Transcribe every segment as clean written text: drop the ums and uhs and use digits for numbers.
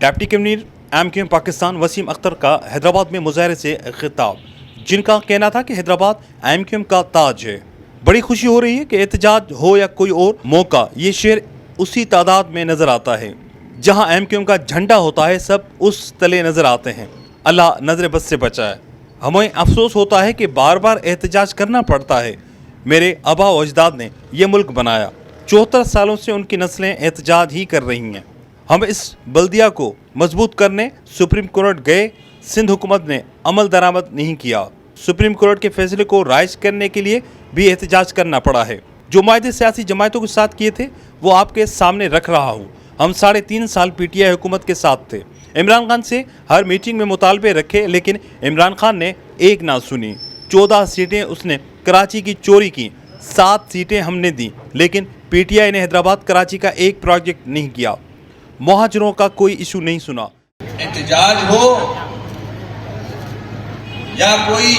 Deputy convener MQM Pakistan Waseem Akhtar का हैदराबाद में मुजाहरे से खिताब, जिनका कहना था कि हैदराबाद MQM का ताज है। बड़ी खुशी हो रही है कि एहतजाज हो या कोई और मौका, ये शहर उसी तादाद में नजर आता है जहां MQM का झंडा होता है। सब उस तले नजर आते हैं। अल्लाह नजर बद से बचाए। हमें अफसोस होता है कि बार बार एहतजाज करना पड़ता है। मेरे आबा व अजदाद ने यह मुल्क बनाया। 74 सालों से उनकी नस्लें एहतजाज ही कर रही हैं। हम इस बल्दिया को मजबूत करने सुप्रीम कोर्ट गए, सिंध हुकूमत ने अमल दरामद नहीं किया। सुप्रीम कोर्ट के फैसले को राइज करने के लिए भी एहतजाज करना पड़ा है। जो मायदे सियासी जमातों के साथ किए थे वो आपके सामने रख रहा हूँ। हम 3.5 साल PTI हुकूमत के साथ थे। इमरान खान से हर मीटिंग में मुतालबे रखे, लेकिन इमरान खान ने एक ना सुनी। 14 सीटें उसने कराची की चोरी की, 7 सीटें हमने दी, लेकिन PTI ने हैदराबाद कराची का एक प्रोजेक्ट नहीं किया। मुहाजिरों का कोई इशू नहीं सुना। एहतजाज हो या कोई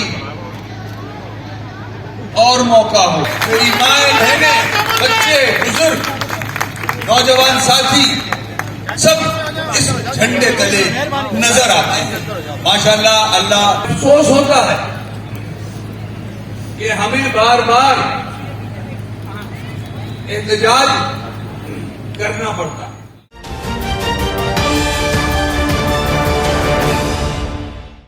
और मौका हो, कोई माए बहनें, बच्चे, बुजुर्ग, नौजवान साथी सब इस झंडे तले नजर आते हैं। माशाल्लाह, अल्लाह अफसोस होता है कि हमें बार बार एहतजाज करना पड़ता है।